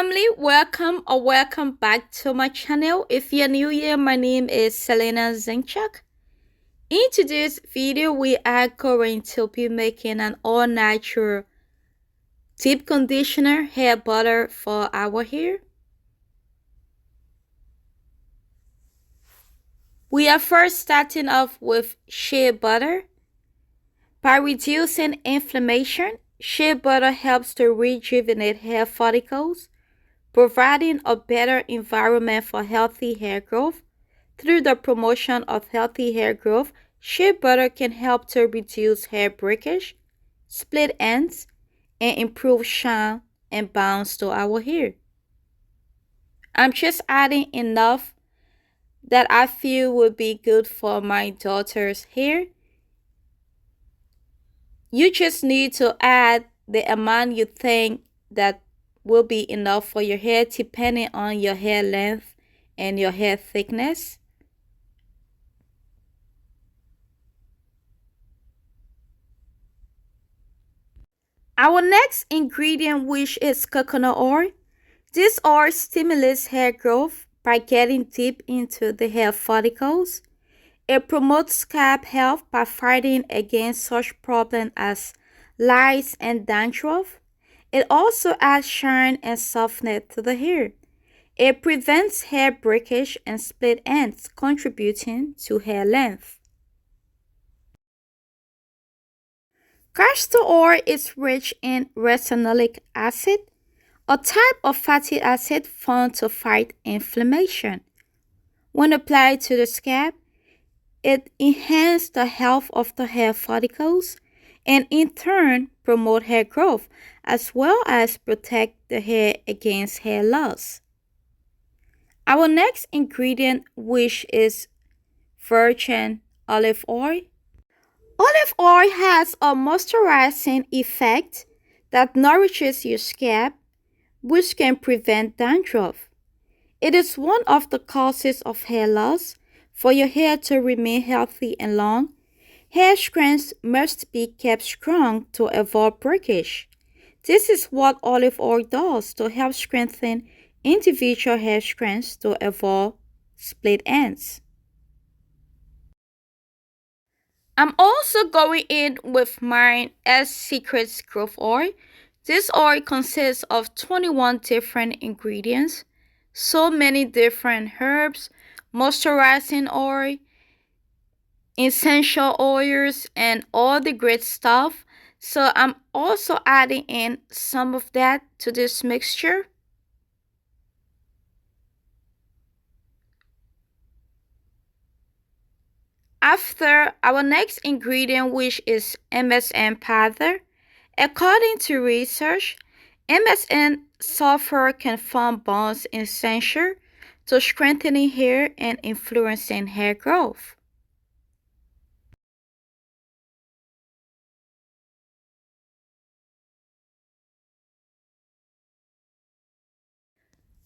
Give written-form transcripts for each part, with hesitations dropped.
family, welcome back to my channel. If you're new here, my name is Selena Zinchuk. In today's video, we are going to be making an all-natural deep conditioner hair butter for our hair. We are first starting off with shea butter. By reducing inflammation, shea butter helps to rejuvenate hair follicles, providing a better environment for healthy hair growth. Through the promotion of healthy hair growth, shea butter can help to reduce hair breakage, split ends, and improve shine and bounce to our hair. I'm just adding enough that I feel would be good for my daughter's hair. You just need to add the amount you think that will be enough for your hair depending on your hair length and your hair thickness. Our next ingredient, which is coconut oil. This oil stimulates hair growth by getting deep into the hair follicles. It promotes scalp health by fighting against such problems as lice and dandruff. It also adds shine and softness to the hair. It prevents hair breakage and split ends, contributing to hair length. Castor oil is rich in ricinoleic acid, a type of fatty acid found to fight inflammation. When applied to the scalp, it enhances the health of the hair follicles and in turn promote hair growth as well as protect the hair against hair loss. Our next ingredient, which is virgin olive oil. Olive oil has a moisturizing effect that nourishes your scalp, which can prevent dandruff. It is one of the causes of hair loss. For your hair to remain healthy and long, hair strands must be kept strong to avoid breakage. This is what olive oil does to help strengthen individual hair strands to avoid split ends. I'm also going in with mine as Secrets Growth Oil. This oil consists of 21 different ingredients, so many different herbs, moisturizing oil, essential oils, and all the great stuff. So I'm also adding in some of that to this mixture. After, our next ingredient, which is MSM powder. According to research, MSM sulfur can form bonds essential to strengthening hair and influencing hair growth.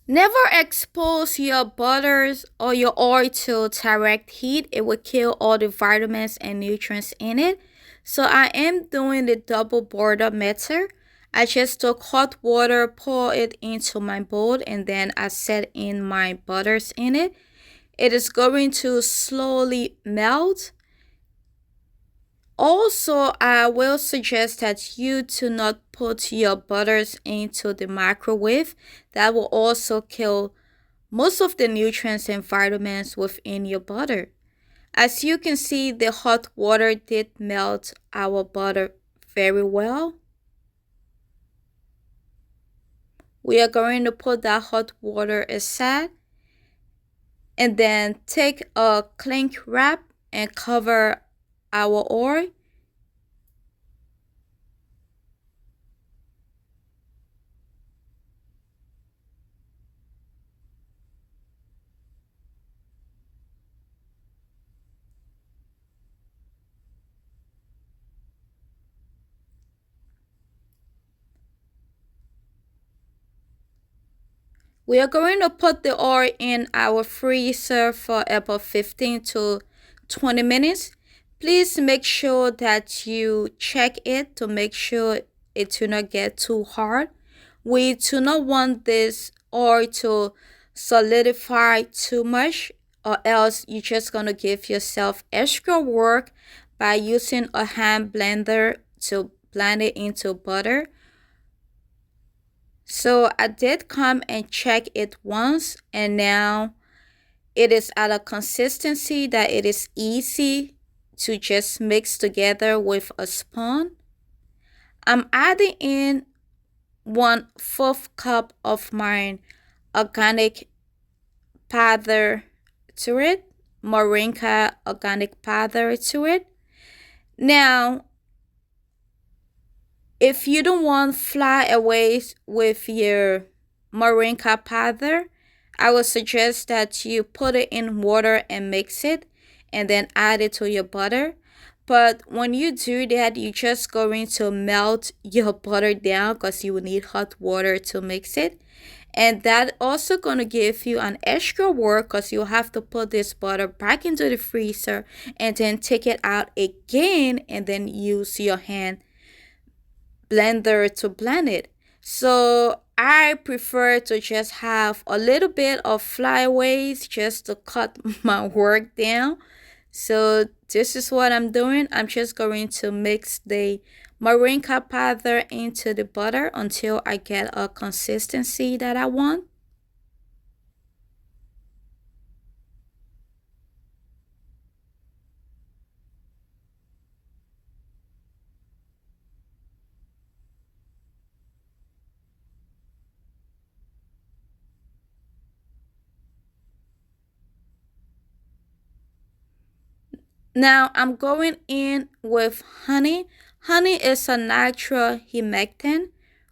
Never expose your butters or your oil to direct heat. It will kill all the vitamins and nutrients in it. So I am doing the double boiler method. I just took hot water, pour it into my bowl, and then I set in my butters in it. It is going to slowly melt. Also, I will suggest that you do not put your butters into the microwave. That will also kill most of the nutrients and vitamins within your butter. As you can see, the hot water did melt our butter very well. We are going to put that hot water aside and then take a cling wrap and cover our oil. We are going to put the oil in our freezer for about 15 to 20 minutes. Please make sure that you check it to make sure it do not get too hard. We do not want this oil to solidify too much, or else you're just going to give yourself extra work by using a hand blender to blend it into butter. So I did come and check it once, and now it is at a consistency that it is easy to just mix together with a spoon. I'm adding in 1/4 cup of my organic powder to it, moringa organic powder to it. Now, if you don't want flyaways with your moringa powder, I would suggest that you put it in water and mix it and then add it to your butter. But when you do that, you're just going to melt your butter down because you will need hot water to mix it. And that also going to give you an extra work because you'll have to put this butter back into the freezer and then take it out again and then use your hand blender to blend it. So I prefer to just have a little bit of flyaways just to cut my work down. So this is what I'm doing. I'm just going to mix the moringa powder into the butter until I get a consistency that I want. Now I'm going in with honey. Honey is a natural humectant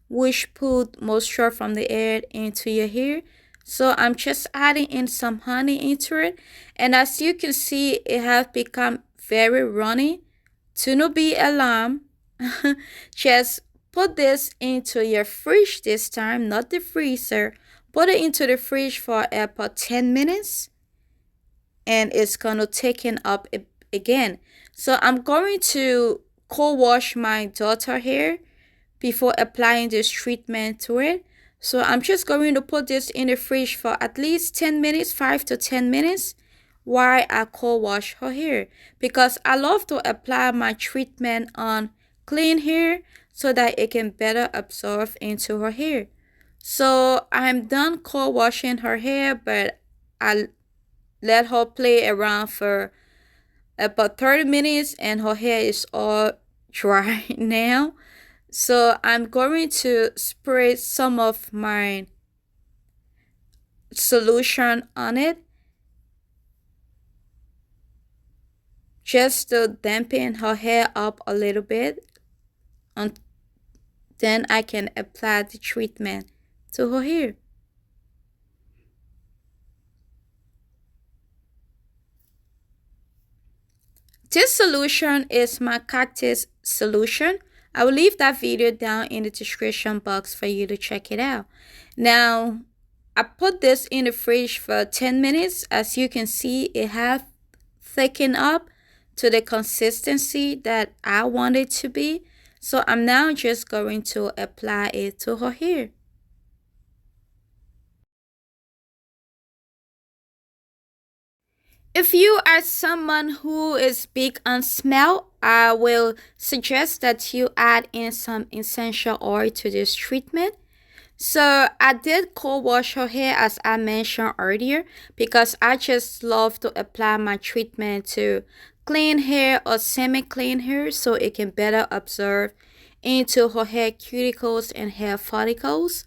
which put moisture from the air into your hair. So I'm just adding in some honey into it. And as you can see, it has become very runny. To not be alarmed, just put this into your fridge this time, not the freezer. Put it into the fridge for about 10 minutes and it's gonna taken up again. So I'm going to co-wash my daughter hair before applying this treatment to it. So I'm just going to put this in the fridge for at least 10 minutes, 5 to 10 minutes while I co-wash her hair, because I love to apply my treatment on clean hair so that it can better absorb into her hair. So I'm done co-washing her hair, but I let her play around for about 30 minutes and her hair is all dry now. So I'm going to spray some of my solution on it just to dampen her hair up a little bit, and then I can apply the treatment to her hair. This solution is my cactus solution. I will leave that video down in the description box for you to check it out. Now, I put this in the fridge for 10 minutes. As you can see, it has thickened up to the consistency that I want it to be. So I'm now just going to apply it to her hair. If you are someone who is big on smell, I will suggest that you add in some essential oil to this treatment. So I did co-wash her hair as I mentioned earlier because I just love to apply my treatment to clean hair or semi-clean hair so it can better absorb into her hair cuticles and hair follicles.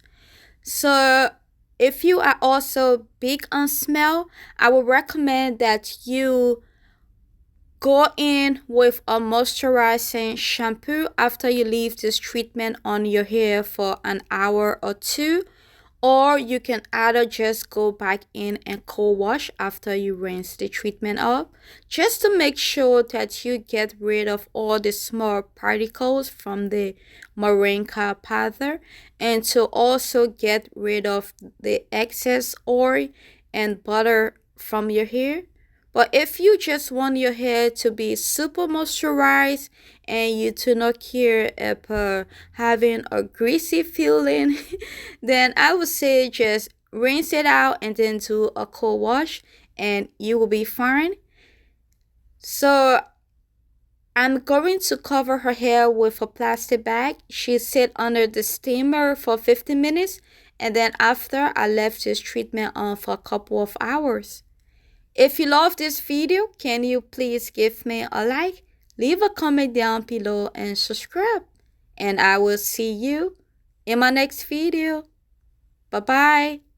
So if you are also big on smell, I would recommend that you go in with a moisturizing shampoo after you leave this treatment on your hair for an hour or two, or you can either just go back in and co-wash after you rinse the treatment up, just to make sure that you get rid of all the small particles from the moringa powder, and to also get rid of the excess oil and butter from your hair. But if you just want your hair to be super moisturized and you do not care about having a greasy feeling, then I would say just rinse it out and then do a cold wash and you will be fine. So I'm going to cover her hair with a plastic bag. She sit under the steamer for 15 minutes and then after I left this treatment on for a couple of hours. If you love this video, can you please give me a like, leave a comment down below and subscribe. And I will see you in my next video. Bye bye.